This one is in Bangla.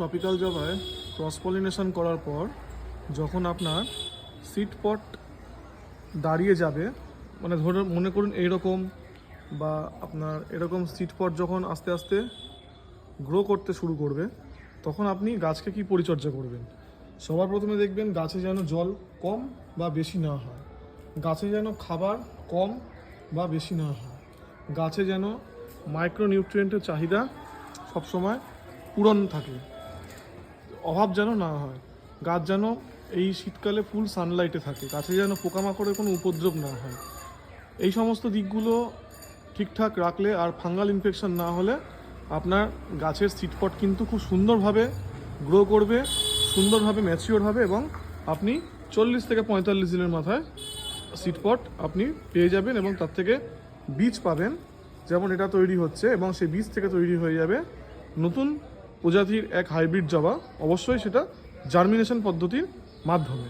ট্রপিক্যাল জবায় ক্রস পলিনেশন করার পর যখন আপনার সিড পট দাঁড়িয়ে যাবে, মানে ধরে মনে করুন এইরকম, বা আপনার এরকম সিড পট যখন আস্তে আস্তে গ্রো করতে শুরু করবে, তখন আপনি গাছকে কি পরিচর্যা করবেন? সবার প্রথমে দেখবেন গাছে যেন জল কম বা বেশি না হয়, গাছে যেন খাবার কম বা বেশি না হয়, গাছে যেন মাইক্রোনিউট্রিয়েন্টের চাহিদা সবসময় পূরণ থাকে, অভাব যেন না হয়, গাছ যেন এই শীতকালে ফুল সানলাইটে থাকে, গাছে যেন পোকামাকড়ের কোনো উপদ্রব না হয়। এই সমস্ত দিকগুলো ঠিকঠাক রাখলে আর ফাঙ্গাল ইনফেকশন না হলে আপনার গাছের সিডপট কিন্তু খুব সুন্দরভাবে গ্রো করবে, সুন্দরভাবে ম্যাচিওর হবে, এবং আপনি 40 থেকে 45 দিনের মাথায় সিডপট আপনি পেয়ে যাবেন এবং তার থেকে বীজ পাবেন, যেমন এটা তৈরি হচ্ছে, এবং সেই বীজ থেকে তৈরি হয়ে যাবে নতুন প্রজাতির এক হাইব্রিড জবা, অবশ্যই সেটা জার্মিনেশন পদ্ধতির মাধ্যমে।